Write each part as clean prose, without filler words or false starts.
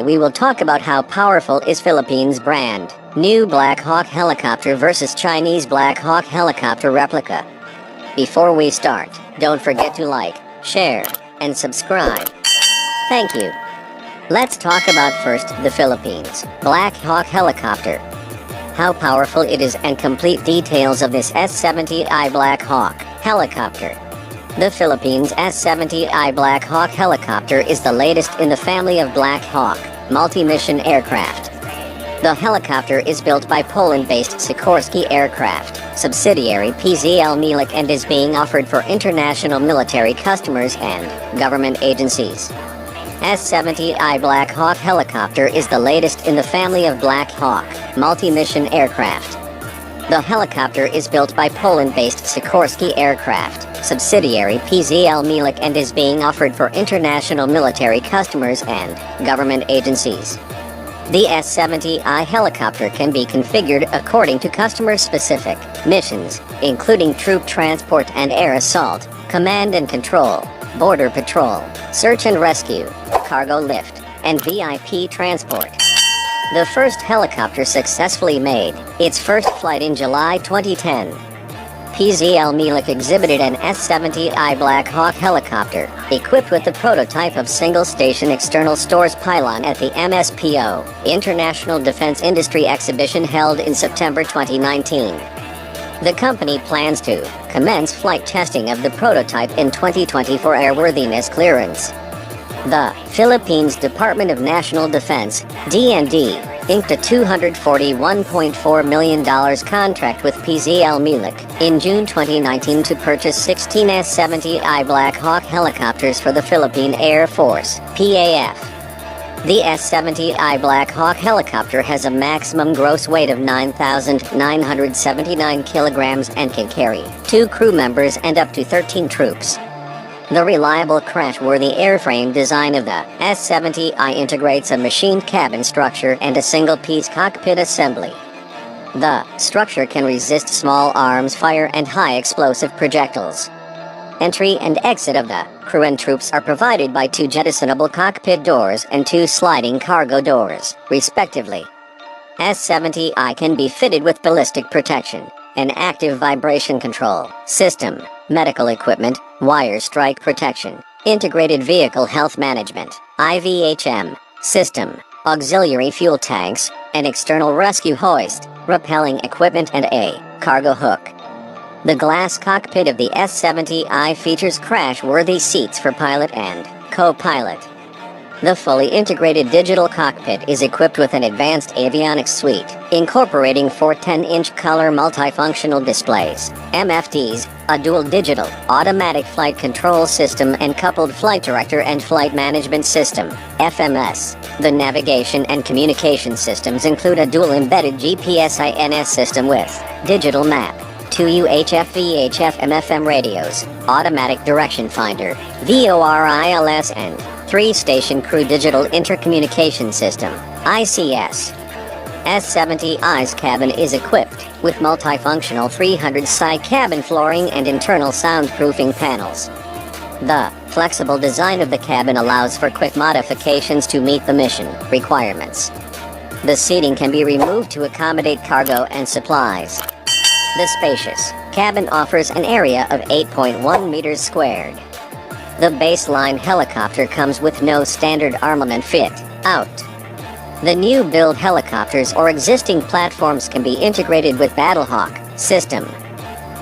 We will talk about how powerful is Philippines brand. New Blackhawk helicopter versus Chinese Blackhawk helicopter replica. Before we start, don't forget to like, share, and subscribe. Thank you. Let's talk about first the Philippines Blackhawk helicopter. How powerful it is and complete details of this S-70I Blackhawk helicopter. The Philippines S-70I Blackhawk helicopter is the latest in the family of Blackhawk multi-mission aircraft. The helicopter is built by Poland-based Sikorsky Aircraft subsidiary PZL Milik and is being offered for international military customers and government agencies. S-70I Blackhawk helicopter is the latest in the family of Blackhawk multi-mission aircraft. The helicopter is built by Poland-based Sikorsky Aircraft subsidiary PZL Milik and is being offered for international military customers and government agencies. The S-70I helicopter can be configured according to customer-specific missions, including troop transport and air assault, command and control, border patrol, search and rescue, cargo lift, and VIP transport. The first helicopter successfully made its first flight in July 2010. PZL Milik exhibited an S-70I Blackhawk helicopter, equipped with the prototype of single-station external stores pylon at the MSPO International Defense Industry Exhibition held in September 2019. The company plans to commence flight testing of the prototype in 2020 for airworthiness clearance. The Philippines Department of National Defense, DND, inked a $241.4 million contract with PZL Milik in June 2019 to purchase 16 S-70I Blackhawk helicopters for the Philippine Air Force, PAF. The S-70I Blackhawk helicopter has a maximum gross weight of 9,979 kilograms and can carry 2 crew members and up to 13 troops. The reliable crash-worthy airframe design of the S-70I integrates a machined cabin structure and a single-piece cockpit assembly. The structure can resist small arms fire and high-explosive projectiles. Entry and exit of the crew and troops are provided by 2 jettisonable cockpit doors and 2 sliding cargo doors, respectively. S-70I can be fitted with ballistic protection, an active vibration control system, medical equipment, wire strike protection, integrated vehicle health management, IVHM system, auxiliary fuel tanks, an external rescue hoist, rappelling equipment and a cargo hook. The glass cockpit of the S-70I features crash-worthy seats for pilot and co-pilot. The fully integrated digital cockpit is equipped with an advanced avionics suite, incorporating 4 10-inch color multifunctional displays, MFDs, a dual digital automatic flight control system and coupled flight director and flight management system, FMS. The navigation and communication systems include a dual embedded GPS-INS system with digital map, 2 UHF VHF MFM radios, automatic direction finder, VORILS and 3-station crew digital intercommunication system, ICS. S-70I's cabin is equipped with multifunctional 300-side cabin flooring and internal soundproofing panels. The flexible design of the cabin allows for quick modifications to meet the mission requirements. The seating can be removed to accommodate cargo and supplies. The spacious cabin offers an area of 8.1 meters squared. The baseline helicopter comes with no standard armament fit out. The new build helicopters or existing platforms can be integrated with Blockhock system.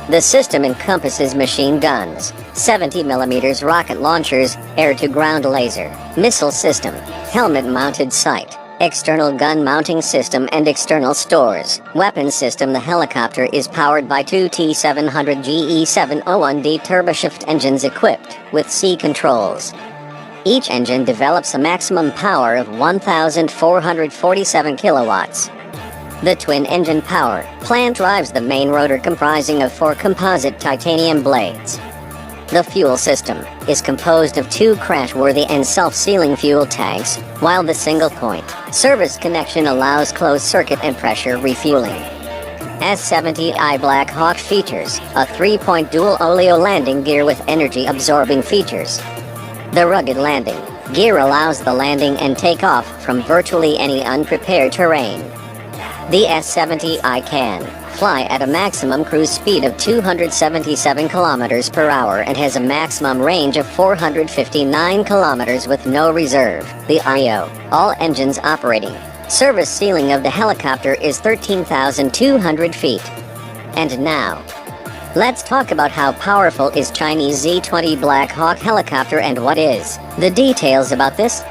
The system encompasses machine guns, 70mm rocket launchers, air-to-ground laser, missile system, helmet-mounted sight, external gun mounting system and external stores. Weapons system. The helicopter is powered by 2 T700 GE701D turboshift engines equipped with C controls. Each engine develops a maximum power of 1,447 kilowatts. The twin-engine power plant drives the main rotor comprising of 4 composite titanium blades. The fuel system is composed of 2 crash-worthy and self-sealing fuel tanks, while the single-point service connection allows closed-circuit and pressure refueling. S-70I Blackhawk features a 3-point dual oleo landing gear with energy-absorbing features. The rugged landing Gear allows the landing and takeoff from virtually any unprepared terrain. The S-70I can fly at a maximum cruise speed of 277 km per hour and has a maximum range of 459 km with no reserve. The IO, all engines operating. Service ceiling of the helicopter is 13,200 feet. And now, let's talk about how powerful is Chinese Z-20 Blackhawk helicopter and what is the details about this.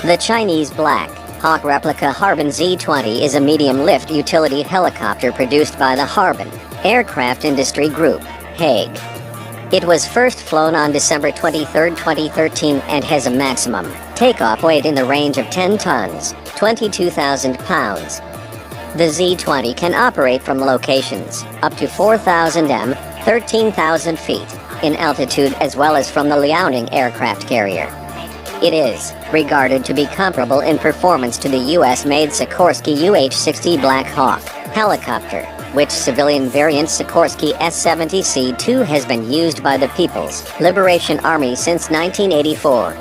The Chinese Black Hawk replica Harbin Z-20 is a medium-lift utility helicopter produced by the Harbin Aircraft Industry Group, Hague. It was first flown on December 23, 2013 and has a maximum takeoff weight in the range of 10 tons, 22,000 pounds. The Z-20 can operate from locations up to 4,000 m, 13,000 feet, in altitude as well as from the Liaoning aircraft carrier. It is regarded to be comparable in performance to the US-made Sikorsky UH-60 Black Hawk helicopter, which civilian variant Sikorsky S-70C2 has been used by the People's Liberation Army since 1984.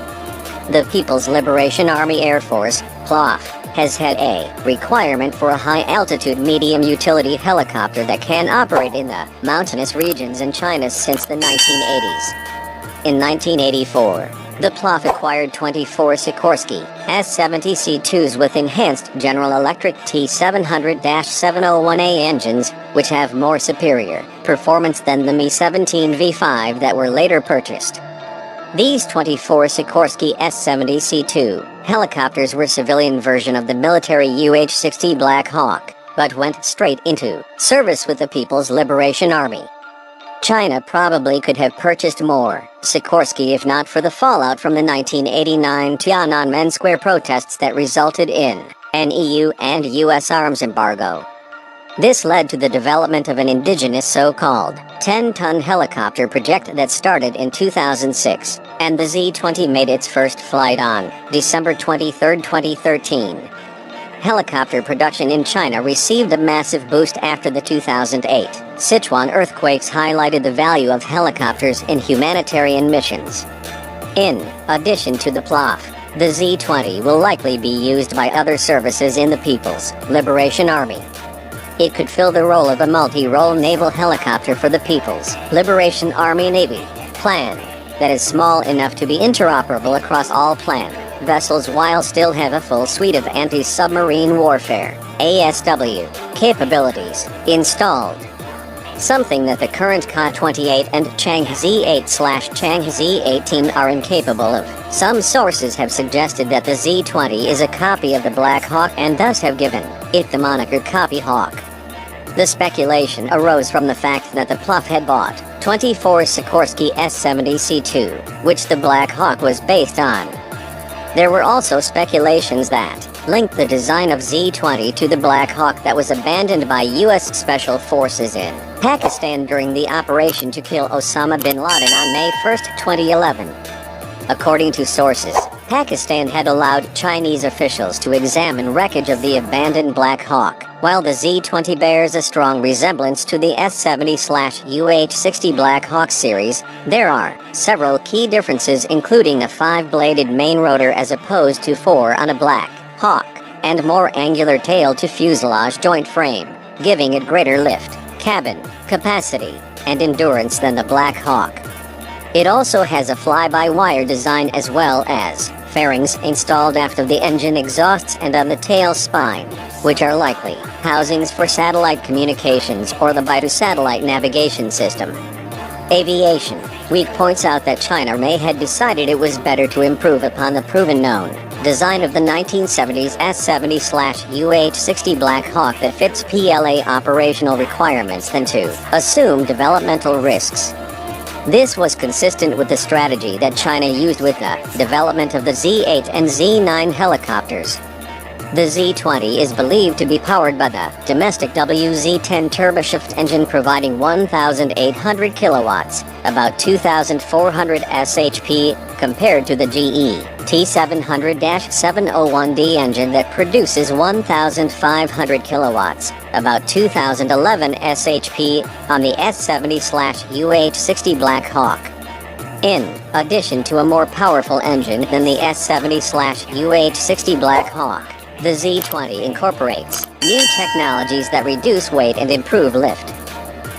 The People's Liberation Army Air Force, PLAF, has had a requirement for a high-altitude medium utility helicopter that can operate in the mountainous regions in China since the 1980s. In 1984, the PLAF acquired 24 Sikorsky S-70C2s with enhanced General Electric T700-701A engines, which have more superior performance than the Mi-17 V5 that were later purchased. These 24 Sikorsky S-70C2 helicopters were civilian version of the military UH-60 Black Hawk, but went straight into service with the People's Liberation Army. China probably could have purchased more Sikorsky if not for the fallout from the 1989 Tiananmen Square protests that resulted in an EU and US arms embargo. This led to the development of an indigenous so-called 10-ton helicopter project that started in 2006, and the Z-20 made its first flight on December 23, 2013. Helicopter production in China received a massive boost after the 2008 Sichuan earthquakes highlighted the value of helicopters in humanitarian missions. In addition to the PLAF, the Z-20 will likely be used by other services in the People's Liberation Army. It could fill the role of a multi-role naval helicopter for the People's Liberation Army Navy plan that is small enough to be interoperable across all planned vessels while still have a full suite of anti-submarine warfare (ASW) capabilities installed. Something that the current Ka-28 and Chang'e 8/Chang'e 18 are incapable of. Some sources have suggested that the Z-20 is a copy of the Black Hawk and thus have given it the moniker Copy Hawk. The speculation arose from the fact that the PLAF had bought 24 Sikorsky S-70C2, which the Black Hawk was based on. There were also speculations that linked the design of Z-20 to the Black Hawk that was abandoned by U.S. Special Forces in Pakistan during the operation to kill Osama bin Laden on May 1, 2011. According to sources, Pakistan had allowed Chinese officials to examine wreckage of the abandoned Black Hawk. While the Z-20 bears a strong resemblance to the S-70/UH-60 Black Hawk series, there are several key differences including a 5-bladed main rotor as opposed to 4 on a Black Hawk, and more angular tail to fuselage joint frame, giving it greater lift, cabin capacity, and endurance than the Black Hawk. It also has a fly-by-wire design as well as fairings installed after the engine exhausts and on the tail spine, which are likely housings for satellite communications or the by-to-satellite navigation system. Aviation Week points out that China may have decided it was better to improve upon the proven known design of the 1970s S-70/UH-60 Black Hawk that fits PLA operational requirements than to assume developmental risks. This was consistent with the strategy that China used with the development of the Z-8 and Z-9 helicopters. The Z-20 is believed to be powered by the domestic WZ-10 turboshift engine providing 1,800 kilowatts, about 2,400 shp, compared to the GE T700-701D engine that produces 1,500 kilowatts, about 2,011 shp, on the S-70/UH-60 Black Hawk. In addition to a more powerful engine than the S70/UH-60 Blackhawk, the Z20 incorporates new technologies that reduce weight and improve lift.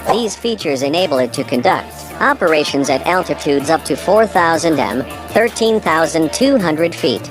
These features enable it to conduct operations at altitudes up to 4,000 m, 13,200 feet.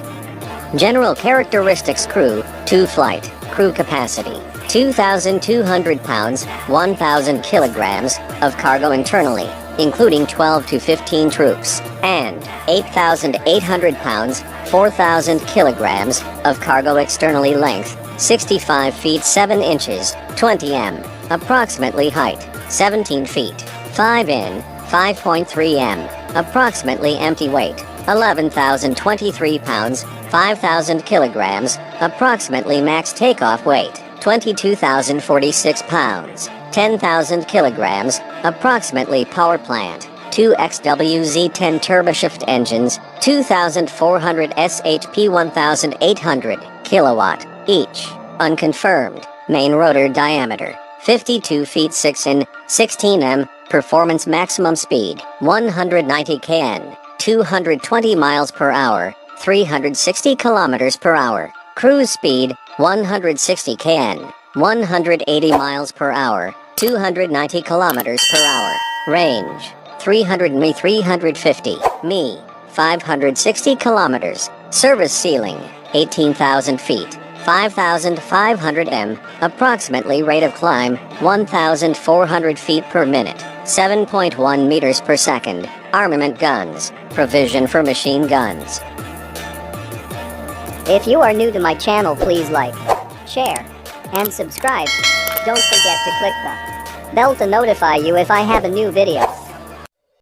General characteristics: crew, 2 flight, crew capacity, 2,200 pounds, 1,000 kilograms of cargo internally, including 12 to 15 troops, and 8,800 pounds, 4,000 kilograms of cargo externally. Length, 65 feet 7 inches, 20 m, approximately. Height, 17 feet, 5 in, 5.3 m, approximately. Empty weight, 11,023 pounds, 5,000 kilograms, approximately. Max takeoff weight, 22,046 pounds, 10,000 kilograms, approximately. Power plant, 2 XWZ-10 turboshift engines, 2,400 shp, 1,800 kilowatt each. Unconfirmed. Main rotor diameter, 52 feet 6 in, 16 m. Performance: maximum speed, 190 kn, 220 miles per hour, 360 kilometers per hour. Cruise speed, 160 kn, 180 miles per hour, 290 kilometers per hour. Range, 300 mi, 350 mi, 560 kilometers. Service ceiling, 18,000 feet, 5,500 m, approximately. Rate of climb, 1,400 feet per minute, 7.1 meters per second. Armament: guns. Provision for machine guns. If you are new to my channel, please like, share, and subscribe. Don't forget to click the bell to notify you if I have a new video.